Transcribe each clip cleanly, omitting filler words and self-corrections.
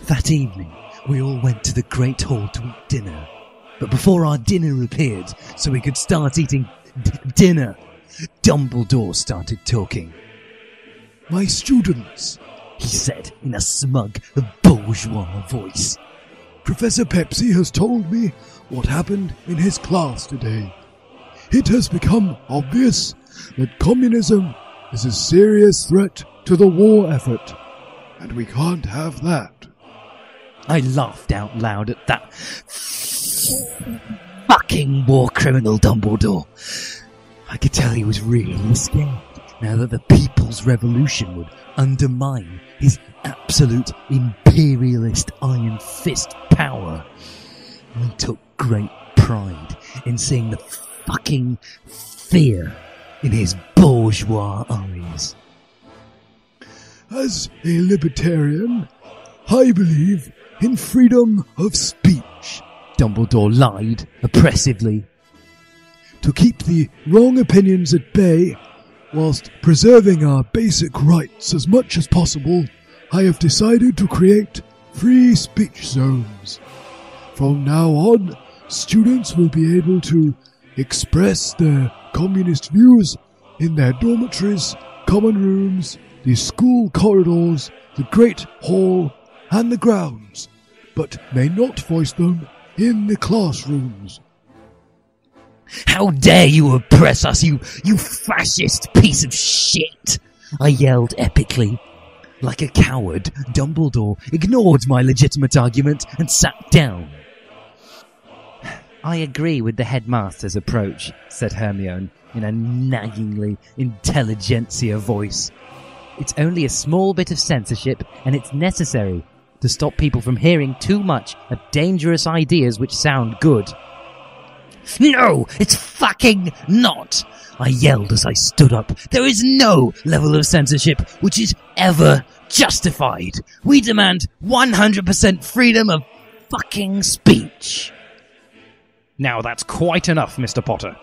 That evening, we all went to the Great Hall to eat dinner. But before our dinner appeared, so we could start eating dinner, Dumbledore started talking. "My students," he said in a smug, bourgeois voice. "Professor Pepsi has told me what happened in his class today. It has become obvious that communism is a serious threat to the war effort, and we can't have that." I laughed out loud at that fucking war criminal Dumbledore. I could tell he was really scared now that the People's Revolution would undermine his absolute imperialist iron fist power. I took great pride in seeing the fucking fear in his bourgeois eyes. "As a libertarian, I believe in freedom of speech," Dumbledore lied oppressively. "To keep the wrong opinions at bay, whilst preserving our basic rights as much as possible, I have decided to create free speech zones. From now on, students will be able to express their communist views in their dormitories, common rooms, the school corridors, the Great Hall, and the grounds, but may not voice them in the classrooms." "How dare you oppress us, you fascist piece of shit!" I yelled epically. Like a coward, Dumbledore ignored my legitimate argument and sat down. "I agree with the headmaster's approach," said Hermione in a naggingly intelligentsia voice. "It's only a small bit of censorship, and it's necessary to stop people from hearing too much of dangerous ideas which sound good." "No, it's fucking not!" I yelled as I stood up. "There is no level of censorship which is ever justified. We demand 100% freedom of fucking speech." "Now that's quite enough, Mr. Potter,"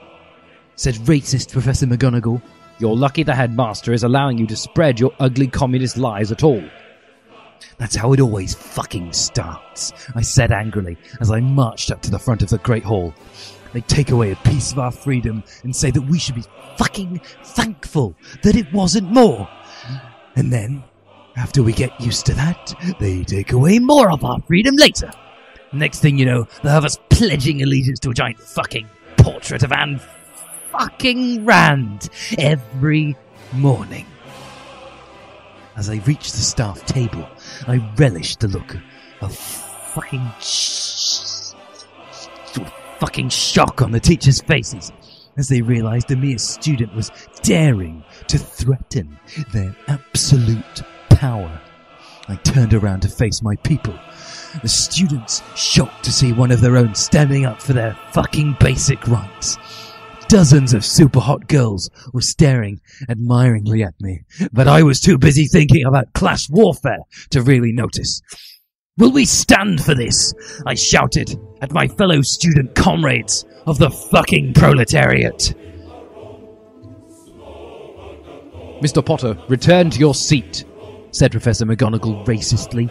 said racist Professor McGonagall. "You're lucky the headmaster is allowing you to spread your ugly communist lies at all." "That's how it always fucking starts," I said angrily as I marched up to the front of the Great Hall. "They take away a piece of our freedom and say that we should be fucking thankful that it wasn't more. And then, after we get used to that, they take away more of our freedom later. Next thing you know, they'll have us pledging allegiance to a giant fucking portrait of Anne fucking Rand every morning." As I reached the staff table, I relished the look of fucking shock on the teachers' faces as they realized a mere student was daring to threaten their absolute power. I turned around to face my people. The students shocked to see one of their own standing up for their fucking basic rights. Dozens of super hot girls were staring admiringly at me, but I was too busy thinking about class warfare to really notice. "Will we stand for this?" I shouted at my fellow student comrades of the fucking proletariat. "Mr. Potter, return to your seat," said Professor McGonagall racistly.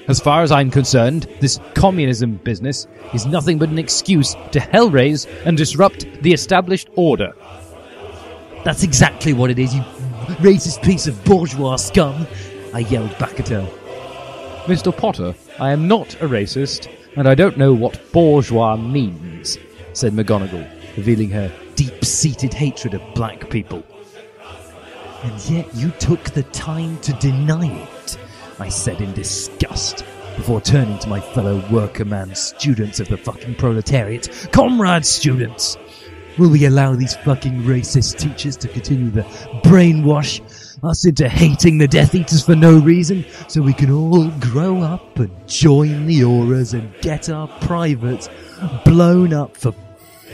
"As far as I'm concerned, this communism business is nothing but an excuse to hellraise and disrupt the established order." "That's exactly what it is, you racist piece of bourgeois scum," I yelled back at her. "Mr. Potter, I am not a racist, and I don't know what bourgeois means," said McGonagall, revealing her deep-seated hatred of black people. "And yet you took the time to deny it," I said in disgust, before turning to my fellow worker-man students of the fucking proletariat. "Comrade students, will we allow these fucking racist teachers to continue to brainwash us into hating the Death Eaters for no reason, so we can all grow up and join the auras and get our privates blown up for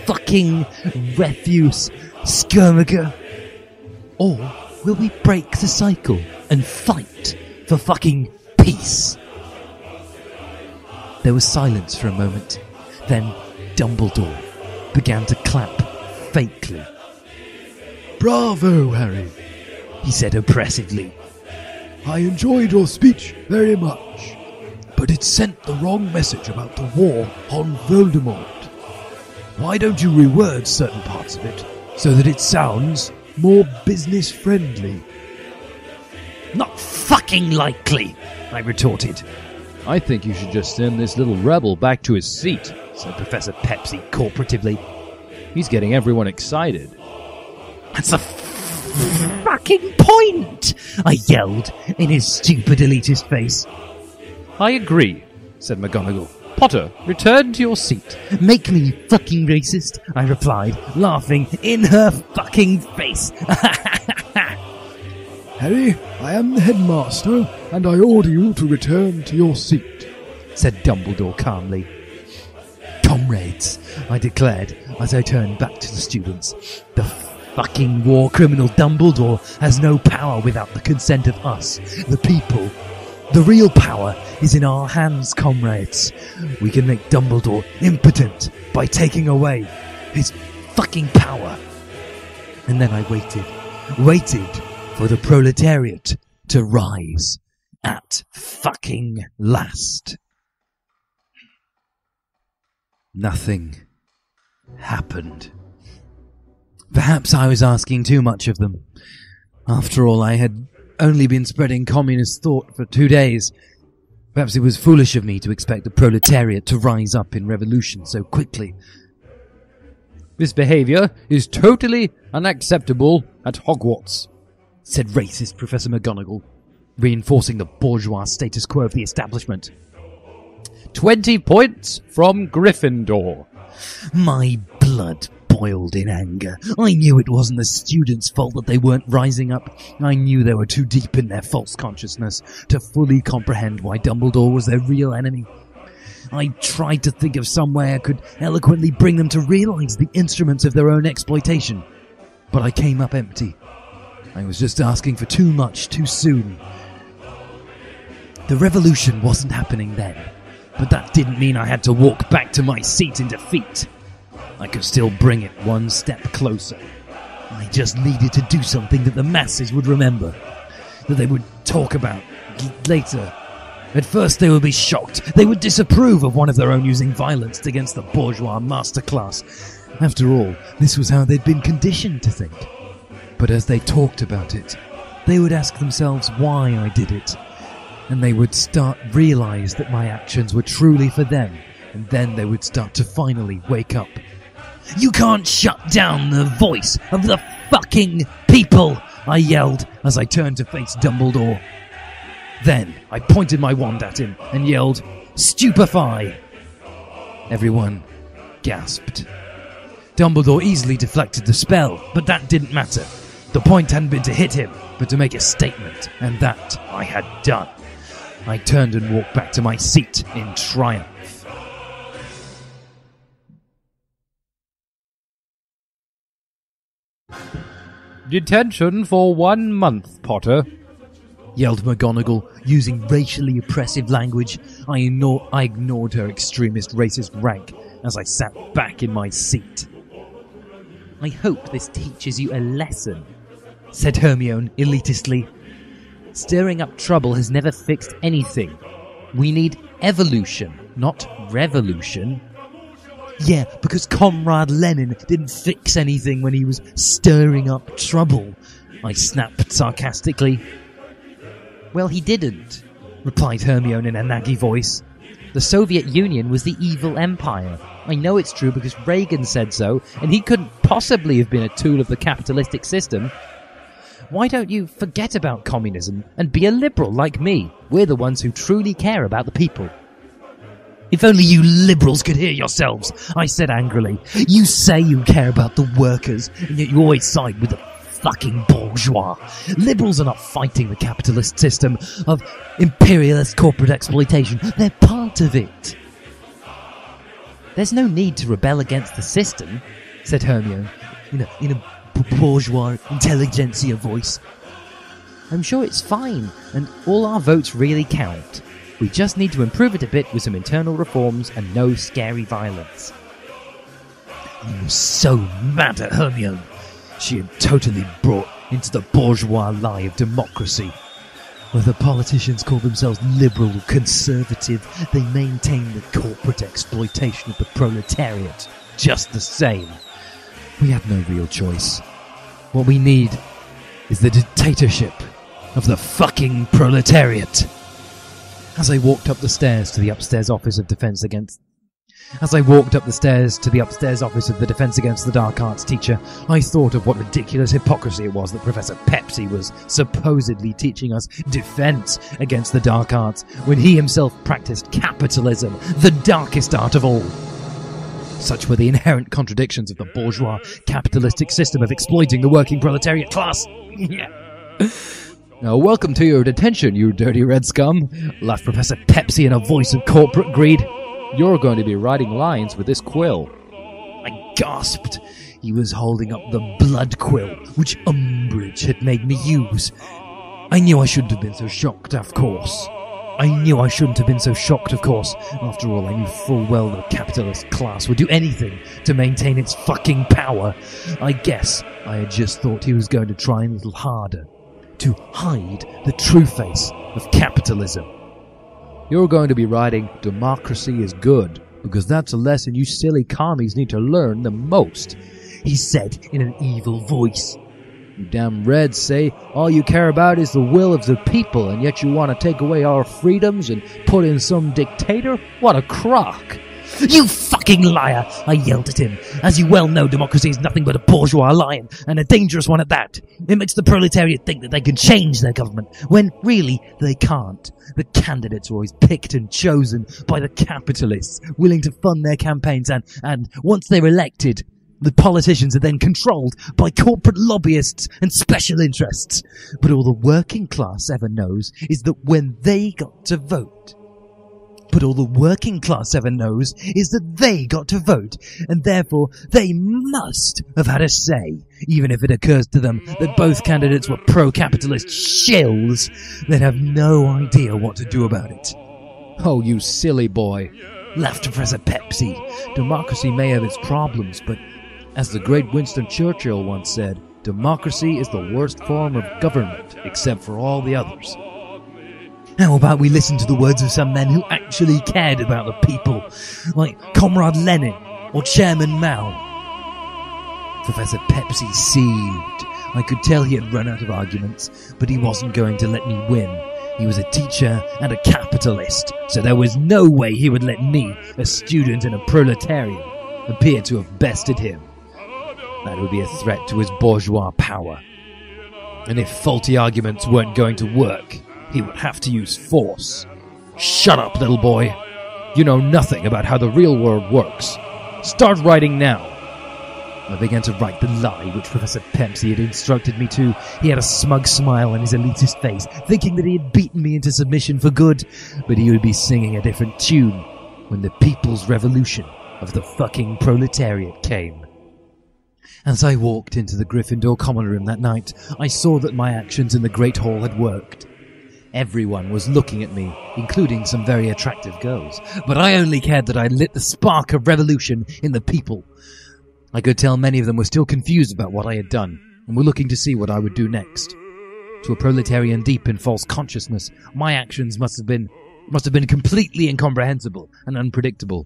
fucking refuse skirmiger? Or will we break the cycle and fight for fucking peace?" There was silence for a moment. Then Dumbledore began to clap fakely. "Bravo, Harry," he said oppressively. "I enjoyed your speech very much, but but it sent the wrong message about the war on Voldemort. Why don't you reword certain parts of it so that it sounds more business-friendly? Not fucking likely, I retorted. I think you should just send this little rebel back to his seat, said Professor Pepsi corporatively. He's getting everyone excited. That's a fucking point, I yelled in his stupid elitist face. I agree, said McGonagall. Potter, return to your seat. Make me fucking racist, I replied, laughing in her fucking face. Harry, I am the headmaster, and I order you to return to your seat, said Dumbledore calmly. Comrades, I declared as I turned back to the students, the fucking war criminal Dumbledore has no power without the consent of us, the people. The real power is in our hands, comrades. We can make Dumbledore impotent by taking away his fucking power. And then I waited for the proletariat to rise at fucking last. Nothing happened. Perhaps I was asking too much of them. After all, I had only been spreading communist thought for 2 days. Perhaps it was foolish of me to expect the proletariat to rise up in revolution so quickly. This behavior is totally unacceptable at Hogwarts, said racist Professor McGonagall, reinforcing the bourgeois status quo of the establishment. 20 points from Gryffindor. My blood boiled in anger. I knew it wasn't the students' fault that they weren't rising up. I knew they were too deep in their false consciousness to fully comprehend why Dumbledore was their real enemy. I tried to think of some way I could eloquently bring them to realize the instruments of their own exploitation, but I came up empty. I was just asking for too much too soon. The revolution wasn't happening then, but that didn't mean I had to walk back to my seat in defeat. I could still bring it one step closer. I just needed to do something that the masses would remember, that they would talk about later. At first they would be shocked. They would disapprove of one of their own using violence against the bourgeois masterclass. After all, this was how they'd been conditioned to think. But as they talked about it, they would ask themselves why I did it, and they would start realize that my actions were truly for them, and then they would start to finally wake up. You can't shut down the voice of the fucking people, I yelled as I turned to face Dumbledore. Then I pointed my wand at him and yelled, "Stupefy!" Everyone gasped. Dumbledore easily deflected the spell, but that didn't matter. The point hadn't been to hit him, but to make a statement, and that I had done. I turned and walked back to my seat in triumph. Detention for 1 month, Potter, yelled McGonagall, using racially oppressive language. I ignored her extremist racist rank as I sat back in my seat. I hope this teaches you a lesson, said Hermione elitistly. Stirring up trouble has never fixed anything. We need evolution, not revolution. Yeah, because Comrade Lenin didn't fix anything when he was stirring up trouble, I snapped sarcastically. Well, he didn't, replied Hermione in a naggy voice. The Soviet Union was the evil empire. I know it's true because Reagan said so, and he couldn't possibly have been a tool of the capitalistic system. Why don't you forget about communism and be a liberal like me? We're the ones who truly care about the people. If only you liberals could hear yourselves, I said angrily. You say you care about the workers, and yet you always side with the fucking bourgeois. Liberals are not fighting the capitalist system of imperialist corporate exploitation. They're part of it. There's no need to rebel against the system, said Hermione, in a bourgeois intelligentsia voice. I'm sure it's fine, and all our votes really count. We just need to improve it a bit with some internal reforms and no scary violence. I was so mad at Hermione. She had totally brought into the bourgeois lie of democracy. Whether politicians call themselves liberal or conservative, they maintain the corporate exploitation of the proletariat just the same. We have no real choice. What we need is the dictatorship of the fucking proletariat. As I walked up the stairs to the upstairs office of Defense Against the Defense Against the Dark Arts teacher, I thought of what ridiculous hypocrisy it was that Professor Pepsi was supposedly teaching us defense against the dark arts when he himself practiced capitalism, the darkest art of all. Such were the inherent contradictions of the bourgeois capitalistic system of exploiting the working proletariat class. Now, welcome to your detention, you dirty red scum, laughed Professor Pepsi in a voice of corporate greed. You're going to be writing lines with this quill. I gasped. He was holding up the blood quill, which Umbridge had made me use. I knew I shouldn't have been so shocked, of course. After all, I knew full well the capitalist class would do anything to maintain its fucking power. I guess I had just thought he was going to try a little harder to hide the true face of capitalism. You're going to be writing democracy is good, because that's a lesson you silly commies need to learn the most, he said in an evil voice. You damn Reds say all you care about is the will of the people, and yet you want to take away our freedoms and put in some dictator? What a crock! You fucking liar! I yelled at him. As you well know, democracy is nothing but a bourgeois lion, and a dangerous one at that. It makes the proletariat think that they can change their government, when really they can't. The candidates are always picked and chosen by the capitalists, willing to fund their campaigns, and once they're elected, the politicians are then controlled by corporate lobbyists and special interests. But all the working class ever knows is that when they got to vote, and therefore they must have had a say. Even if it occurs to them that both candidates were pro-capitalist shills, they'd have no idea what to do about it. Oh, you silly boy, laughed Professor Pepsi. Democracy may have its problems, but as the great Winston Churchill once said, democracy is the worst form of government, except for all the others. How about we listen to the words of some men who actually cared about the people, like Comrade Lenin or Chairman Mao? Professor Pepsi seethed. I could tell he had run out of arguments, but he wasn't going to let me win. He was a teacher and a capitalist, so there was no way he would let me, a student and a proletarian, appear to have bested him. That would be a threat to his bourgeois power. And if faulty arguments weren't going to work, he would have to use force. Shut up, little boy. You know nothing about how the real world works. Start writing now. I began to write the lie which Professor Pepsi had instructed me to. He had a smug smile on his elitist face, thinking that he had beaten me into submission for good, but he would be singing a different tune when the people's revolution of the fucking proletariat came. As I walked into the Gryffindor common room that night, I saw that my actions in the Great Hall had worked. Everyone was looking at me, including some very attractive girls, but I only cared that I lit the spark of revolution in the people. I could tell many of them were still confused about what I had done, and were looking to see what I would do next. To a proletarian deep in false consciousness, my actions must have been completely incomprehensible and unpredictable.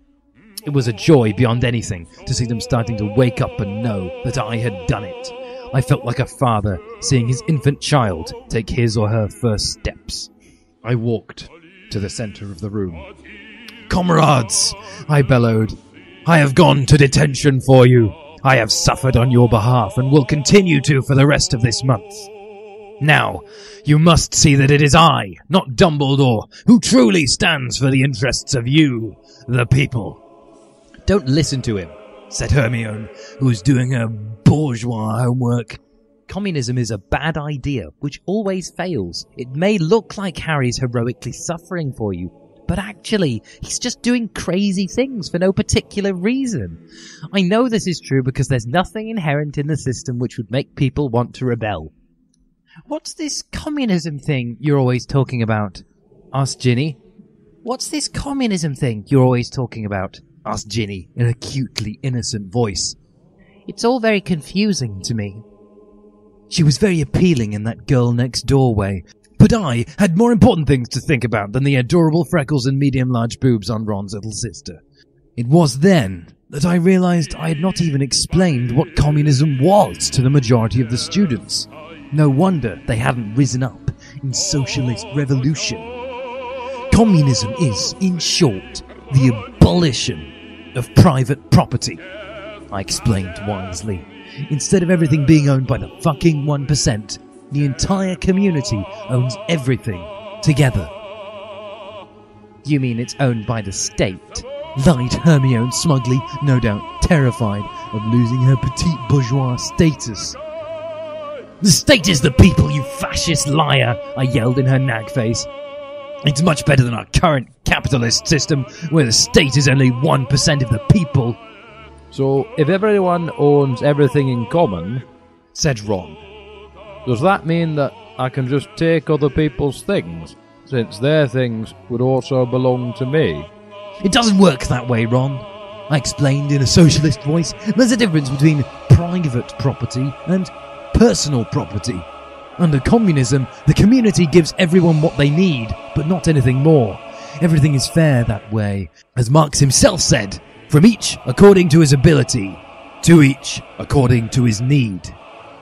It was a joy beyond anything to see them starting to wake up and know that I had done it. I felt like a father seeing his infant child take his or her first steps. I walked to the center of the room. "Comrades," I bellowed, "I have gone to detention for you. I have suffered on your behalf and will continue to for the rest of this month. Now, you must see that it is I, not Dumbledore, who truly stands for the interests of you, the people." "Don't listen to him," said Hermione, who was doing her bourgeois homework. "Communism is a bad idea, which always fails. It may look like Harry's heroically suffering for you, but actually, he's just doing crazy things for no particular reason. I know this is true because there's nothing inherent in the system which would make people want to rebel." "What's this communism thing you're always talking about?" asked Ginny. "What's this communism thing you're always talking about?" asked Ginny in a cutely innocent voice. "It's all very confusing to me." She was very appealing in that girl next door way, But I had more important things to think about than the adorable freckles and medium-large boobs on Ron's little sister. It was then that I realized I had not even explained what communism was to the majority of the students. No wonder they hadn't risen up in socialist revolution. Communism is, in short, the abolition of private property, I explained wisely. Instead of everything being owned by the fucking 1%, the entire community owns everything together. You mean it's owned by the state? Lied Hermione smugly, no doubt terrified of losing her petite bourgeois status. The state is the people, you fascist liar, I yelled in her nag face. It's much better than our current capitalist system, where the state is only 1% of the people. So, if everyone owns everything in common, said Ron, does that mean that I can just take other people's things, since their things would also belong to me? It doesn't work that way, Ron, I explained in a socialist voice. There's a difference between private property and personal property. Under communism, the community gives everyone what they need, but not anything more. Everything is fair that way. As Marx himself said, from each according to his ability, to each according to his need.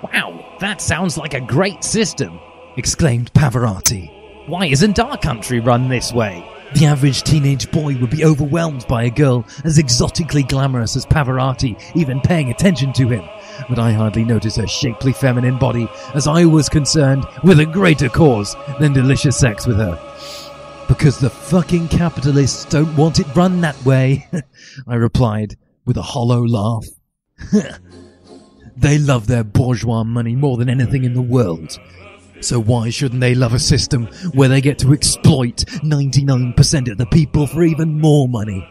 Wow, that sounds like a great system, exclaimed Pavarotti. Why isn't our country run this way? The average teenage boy would be overwhelmed by a girl as exotically glamorous as Pavarotti, even paying attention to him. But I hardly noticed her shapely feminine body, as I was concerned with a greater cause than delicious sex with her. Because the fucking capitalists don't want it run that way, I replied with a hollow laugh. They love their bourgeois money more than anything in the world. So why shouldn't they love a system where they get to exploit 99% of the people for even more money?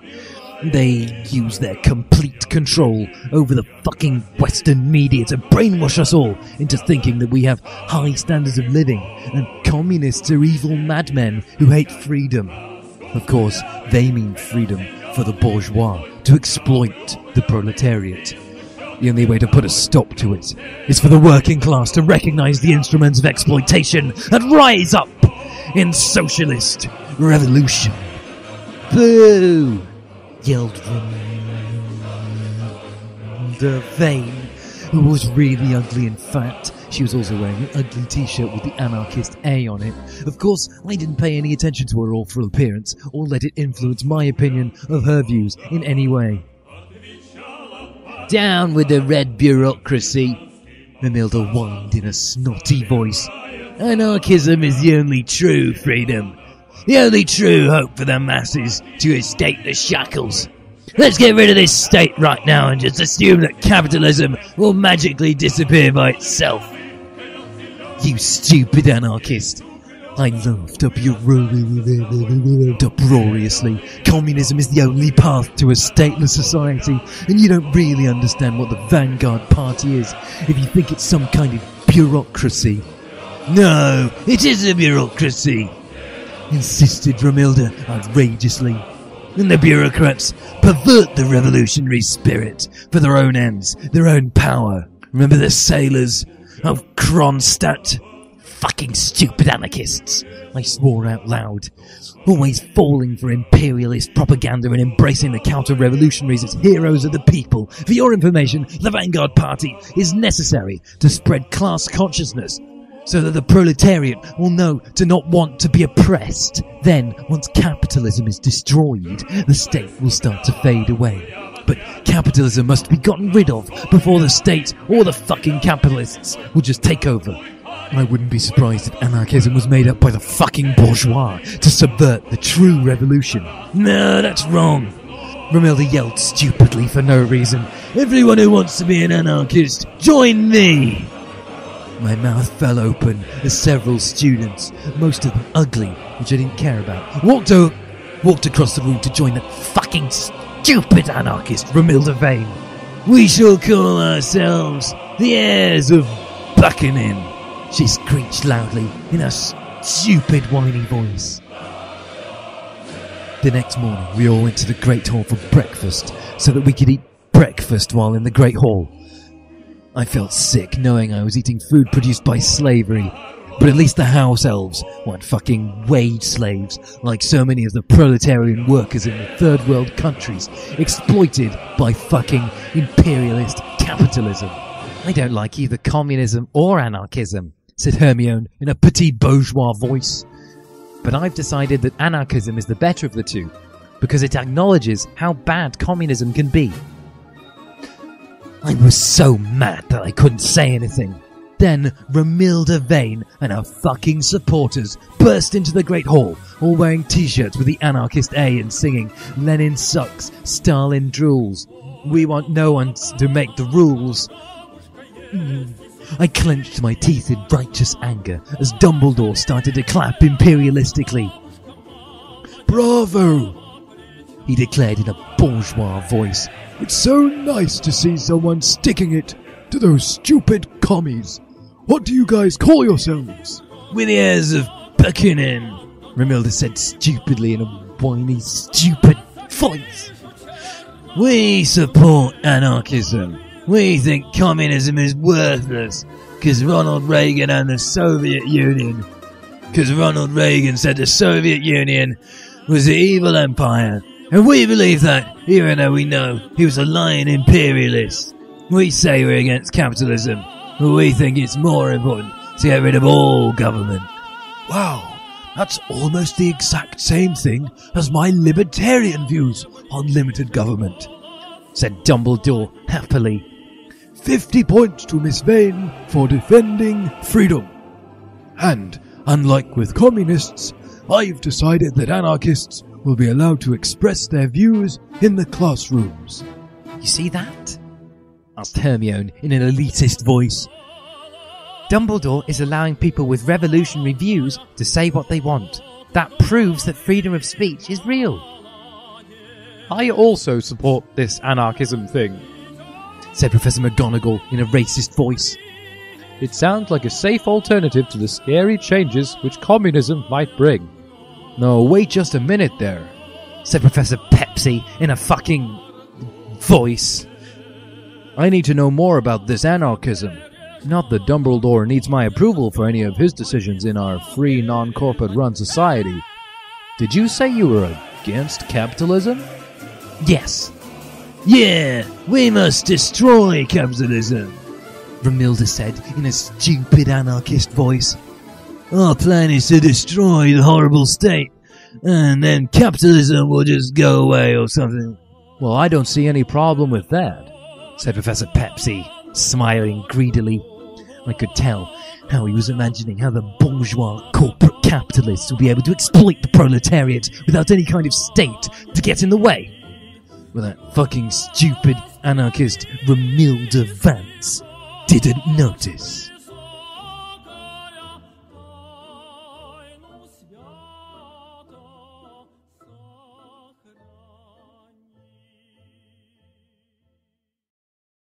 They use their complete control over the fucking Western media to brainwash us all into thinking that we have high standards of living, and communists are evil madmen who hate freedom. Of course, they mean freedom for the bourgeois to exploit the proletariat. The only way to put a stop to it is for the working class to recognize the instruments of exploitation and rise up in socialist revolution. Boo! Yelled Rhonda Vane, who was really ugly and fat. She was also wearing an ugly t-shirt with the anarchist A on it. Of course, I didn't pay any attention to her awful appearance or let it influence my opinion of her views in any way. Down with the red bureaucracy, Romilda whined in a snotty voice. Anarchism is the only true freedom. The only true hope for the masses to escape the shackles. Let's get rid of this state right now and just assume that capitalism will magically disappear by itself. You stupid anarchist. I laughed uproariously. Communism is the only path to a stateless society, and you don't really understand what the vanguard party is if you think it's some kind of bureaucracy. No, it is a bureaucracy, insisted Romilda outrageously. And the bureaucrats pervert the revolutionary spirit for their own ends, their own power. Remember the sailors of Kronstadt? Fucking stupid anarchists, I swore out loud. Always falling for imperialist propaganda and embracing the counter-revolutionaries as heroes of the people. For your information, the Vanguard Party is necessary to spread class consciousness, so that the proletariat will know to not want to be oppressed. Then, once capitalism is destroyed, the state will start to fade away. But capitalism must be gotten rid of before the state or the fucking capitalists will just take over. I wouldn't be surprised if anarchism was made up by the fucking bourgeois to subvert the true revolution. No, that's wrong. Romilda yelled stupidly for no reason. Everyone who wants to be an anarchist, join me! My mouth fell open as several students, most of them ugly, which I didn't care about, walked across the room to join that fucking stupid anarchist, Romilda Vane. We shall call ourselves the heirs of Buckingham, she screeched loudly in a stupid whiny voice. The next morning we all went to the Great Hall for breakfast so that we could eat breakfast while in the Great Hall. I felt sick knowing I was eating food produced by slavery. But at least the house elves weren't fucking wage slaves like so many of the proletarian workers in the third world countries, exploited by fucking imperialist capitalism. I don't like either communism or anarchism, said Hermione in a petit bourgeois voice. But I've decided that anarchism is the better of the two, because it acknowledges how bad communism can be. I was so mad that I couldn't say anything. Then Romilda Vane and her fucking supporters burst into the Great Hall, all wearing t-shirts with the anarchist A and singing "Lenin sucks, Stalin drools. We want no one to make the rules." I clenched my teeth in righteous anger as Dumbledore started to clap imperialistically. Bravo! He declared in a bourgeois voice. It's so nice to see someone sticking it to those stupid commies. What do you guys call yourselves? With the airs of Buchanan, Romilda said stupidly in a whiny, stupid voice. We support anarchism. We think communism is worthless because Ronald Reagan and the Soviet Union. Because Ronald Reagan said the Soviet Union was the evil empire. And we believe that, even though we know he was a lying imperialist. We say we're against capitalism, but we think it's more important to get rid of all government. Wow, that's almost the exact same thing as my libertarian views on limited government, said Dumbledore happily. 50 points to Miss Vane for defending freedom. And, unlike with communists, I've decided that anarchists will be allowed to express their views in the classrooms. You see that? Asked Hermione in an elitist voice. Dumbledore is allowing people with revolutionary views to say what they want. That proves that freedom of speech is real. I also support this anarchism thing, said Professor McGonagall in a racist voice. It sounds like a safe alternative to the scary changes which communism might bring. No, wait just a minute there, said Professor Pepsi in a fucking voice. I need to know more about this anarchism. Not that Dumbledore needs my approval for any of his decisions in our free, non-corporate run society. Did you say you were against capitalism? Yes. Yeah, we must destroy capitalism, Romilda said in a stupid anarchist voice. Our plan is to destroy the horrible state, and then capitalism will just go away or something. Well, I don't see any problem with that, said Professor Pepsi, smiling greedily. I could tell how he was imagining how the bourgeois corporate capitalists would be able to exploit the proletariat without any kind of state to get in the way. Well, that fucking stupid anarchist Romilda Vance didn't notice.